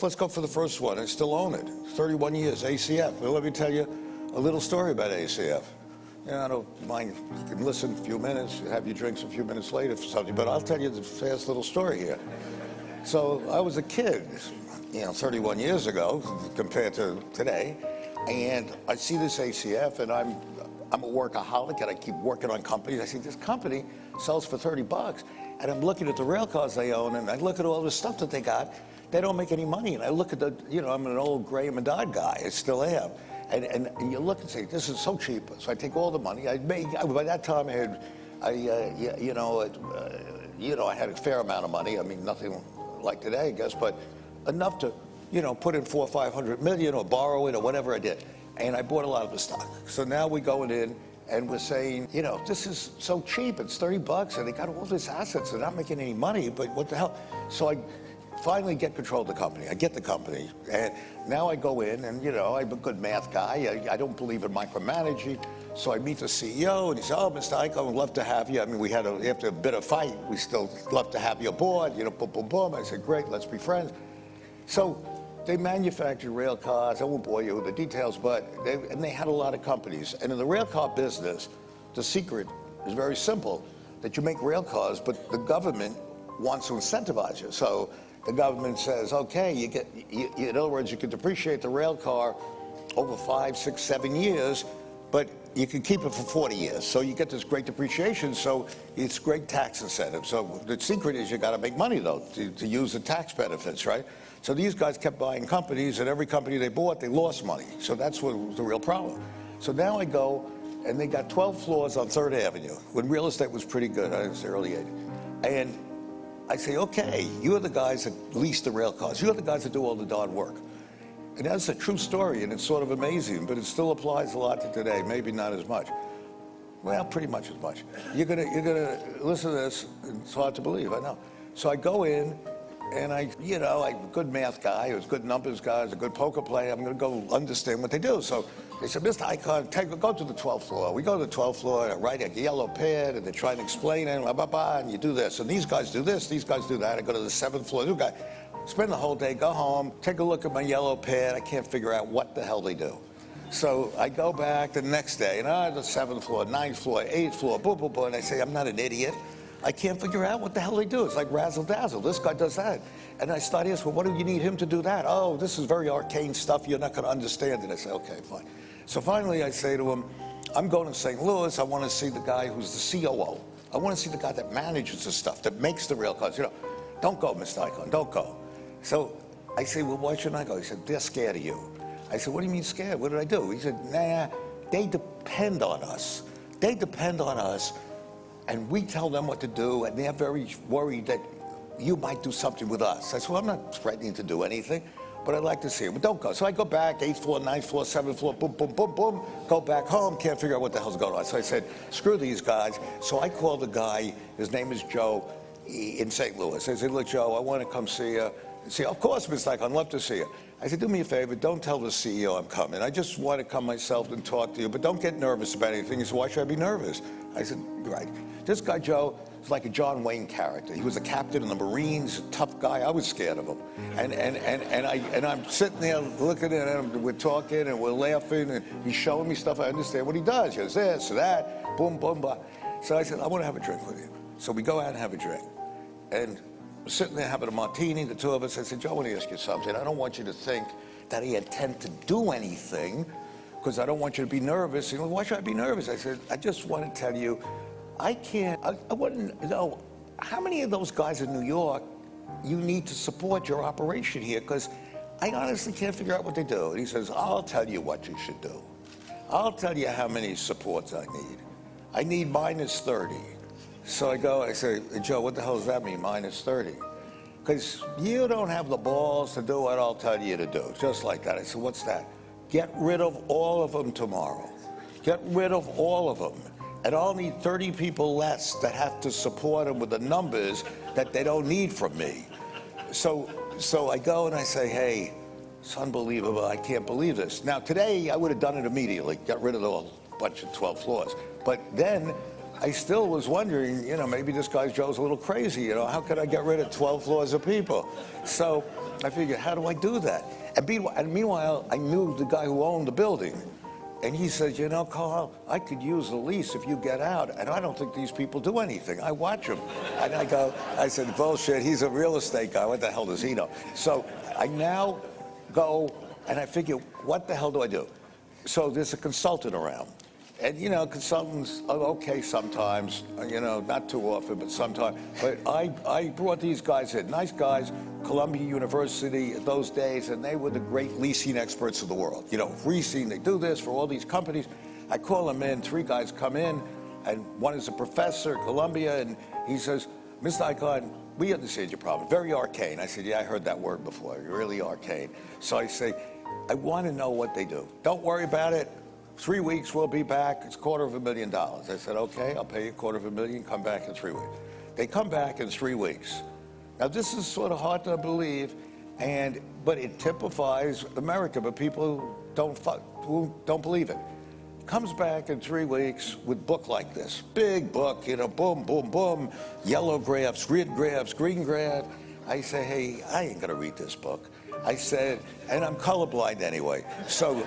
Let's go for the first one. I still own it. 31 years, ACF. Well, let me tell you a little story about ACF. Yeah, I don't mind. You can listen a few minutes, have your drinks a few minutes later for something, but I'll tell you the fast little story here. So I was a kid, 31 years ago compared to today, and I see this ACF, and I'm a workaholic, and I keep working on companies. I see this company sells for $30, and I'm looking at the rail cars they own, and I look at all the stuff that they got. They don't make any money, and I look at the, I'm an old gray and Madad guy. I still am, and you look and say, this is so cheap. So I take all the money I made. By that time, I had a fair amount of money. I mean, nothing like today, I guess, but enough to, put in 400 or 500 million or borrow it or whatever I did, and I bought a lot of the stock. So now we're going in. And we're saying, this is so cheap. It's $30, and they got all these assets. They're not making any money, but what the hell? So I finally get control of the company. I get the company, and now I go in, and I'm a good math guy. I don't believe in micromanaging, so I meet the CEO, and he said, "Oh, Mr. Icahn, we'd love to have you." I mean, after a bit of fight, we still love to have you aboard. Boom, boom, boom. I said, "Great, let's be friends." So they manufactured rail cars. I won't bore you with the details, but they had a lot of companies. And in the rail car business, the secret is very simple: that you make rail cars, but the government wants to incentivize you. So the government says, okay, in other words, you can depreciate the rail car over 5, 6, 7 years, but you can keep it for 40 years. So you get this great depreciation, so it's great tax incentive. So the secret is you got to make money, though, to use the tax benefits, right? So these guys kept buying companies, and every company they bought, they lost money. So that's what was the real problem. So now I go, and they got 12 floors on 3rd Avenue, when real estate was pretty good. I was early 80s. And I say, okay, you're the guys that lease the rail cars. You're the guys that do all the darn work. And that's a true story, and it's sort of amazing, but it still applies a lot to today, maybe not as much. Well, pretty much as much. You're gonna listen to this, it's hard to believe, I know. So I go in, and I'm a good math guy, I was a good numbers guy, I was a good poker player, I'm gonna go understand what they do. So they said, Mr. Icahn, go to the 12th floor. We go to the 12th floor, and I write a yellow pad, and they try and explain it, blah, blah, blah, and you do this. And these guys do this, these guys do that. I go to the 7th floor, new guy. Spend the whole day, go home, take a look at my yellow pad. I can't figure out what the hell they do. So I go back the next day, and the 7th floor, 9th floor, 8th floor, boom, boom, boom. And I say, I'm not an idiot. I can't figure out what the hell they do. It's like razzle dazzle. This guy does that. And I start asking, well, what do you need him to do that? Oh, this is very arcane stuff. You're not going to understand it. I say, okay, fine. So finally I say to him, I'm going to St. Louis. I want to see the guy who's the COO. I want to see the guy that manages the stuff, that makes the rail cars. Don't go, Mr. Icahn, don't go. So I say, well, why shouldn't I go? He said, they're scared of you. I said, what do you mean scared? What did I do? He said, nah, they depend on us. They depend on us, and we tell them what to do, and they're very worried that you might do something with us. I said, well, I'm not threatening to do anything, but I'd like to see him. But don't go. So I go back, 8th floor, 9th floor, 7th floor, boom, boom, boom, boom, go back home, can't figure out what the hell's going on. So I said, screw these guys. So I called the guy, his name is Joe, in St. Louis. I said, look, Joe, I want to come see you. See, of course, Mr. Icahn, I'd love to see you. I said, do me a favor, don't tell the CEO I'm coming. I just want to come myself and talk to you, but don't get nervous about anything. He said, why should I be nervous? I said, right. This guy, Joe, is like a John Wayne character. He was a captain in the Marines, a tough guy. I was scared of him. And I'm sitting there looking at him, we're talking and we're laughing, and he's showing me stuff. I understand what he does. He does this, that, boom, boom, boom. So I said, I want to have a drink with you. So we go out and have a drink. And we're sitting there having a martini, the two of us. I said, Joe, I want to ask you something. I don't want you to think that I intend to do anything, because I don't want you to be nervous. You know, why should I be nervous? I said, I just want to tell you, I wouldn't know how many of those guys in New York you need to support your operation here, because I honestly can't figure out what they do. And he says, I'll tell you what you should do. I'll tell you how many supports I need. I need minus 30. So I go, I say, Joe, what the hell does that mean, minus 30? Because you don't have the balls to do what I'll tell you to do, just like that. I said, what's that? Get rid of all of them tomorrow. Get rid of all of them. And I'll need 30 people less that have to support them with the numbers that they don't need from me. So I go and I say, hey, it's unbelievable. I can't believe this. Now, today, I would have done it immediately, got rid of the whole bunch of 12 floors. But then I still was wondering, maybe this guy Joe's a little crazy. How could I get rid of 12 floors of people? So I figured, how do I do that? And meanwhile, I knew the guy who owned the building. And he said, you know, Carl, I could use the lease if you get out. And I don't think these people do anything. I watch them. And I said, bullshit, he's a real estate guy. What the hell does he know? So I now go and I figure, what the hell do I do? So there's a consultant around. And, you know, consultants are okay sometimes, you know, not too often, but sometimes. But I brought these guys in, nice guys, Columbia University in those days, and they were the great leasing experts of the world. You know, leasing, they do this for all these companies. I call them in, 3 guys come in, and one is a professor at Columbia, and he says, Mr. Icahn, we understand your problem. Very arcane. I said, yeah, I heard that word before, really arcane. So I say, I want to know what they do. Don't worry about it. 3 weeks, we'll be back. It's $250,000. I said, okay, I'll pay you $250,000. Come back in 3 weeks. They come back in 3 weeks. Now, this is sort of hard to believe, but it typifies America, but people don't believe it. Comes back in 3 weeks with book like this. Big book, you know, boom, boom, boom. Yellow graphs, red graphs, green graph. I say, hey, I ain't going to read this book. I said, and I'm colorblind anyway. So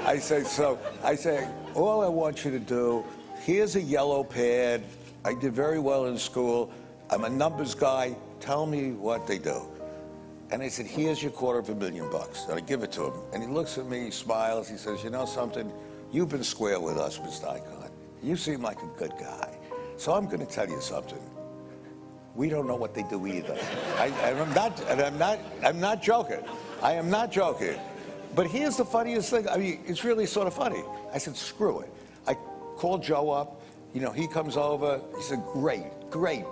I say, all I want you to do, here's a yellow pad. I did very well in school. I'm a numbers guy. Tell me what they do. And I said, here's your $250,000. And I give it to him. And he looks at me, he smiles. He says, you know something? You've been square with us, Mr. Icahn. You seem like a good guy. So I'm going to tell you something. We don't know what they do either. I'm not joking. I am not joking. But here's the funniest thing. I mean, it's really sort of funny. I said, screw it. I called Joe up. You know, he comes over. He said, great,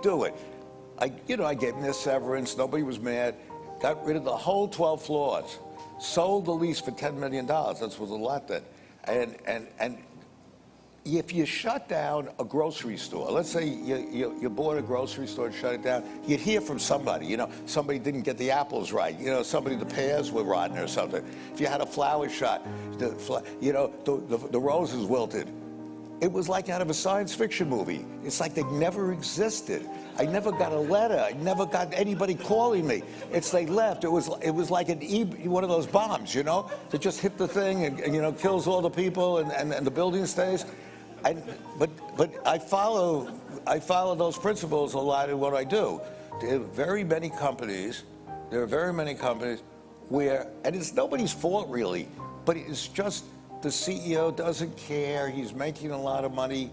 do it. I gave him this severance. Nobody was mad. Got rid of the whole 12 floors. Sold the lease for $10 million. That was a lot then. And if you shut down a grocery store, let's say you bought a grocery store and shut it down, you'd hear from somebody, you know, somebody didn't get the apples right, you know, the pears were rotten or something. If you had a flower shot, the roses wilted. It was like out of a science fiction movie. It's like they never existed. I never got a letter. I never got anybody calling me. They left. It was like one of those bombs, you know, that just hit the thing and you know, kills all the people and the building stays. But I follow those principles a lot in what I do. There are very many companies where, and it's nobody's fault really, but it's just the CEO doesn't care. He's making a lot of money.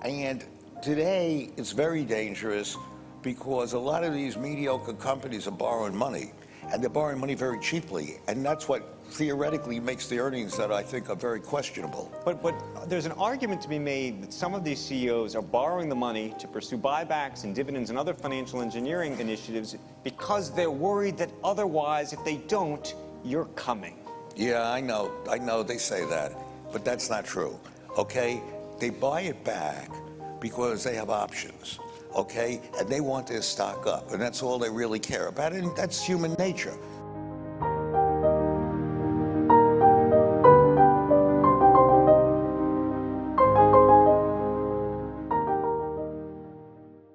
And today it's very dangerous because a lot of these mediocre companies are borrowing money, and they're borrowing money very cheaply. And that's what theoretically makes the earnings that I think are very questionable. But there's an argument to be made that some of these CEOs are borrowing the money to pursue buybacks and dividends and other financial engineering initiatives because they're worried that otherwise, if they don't, you're coming. Yeah, I know they say that, but that's not true, okay? They buy it back because they have options, okay? And they want their stock up, and that's all they really care about, and that's human nature.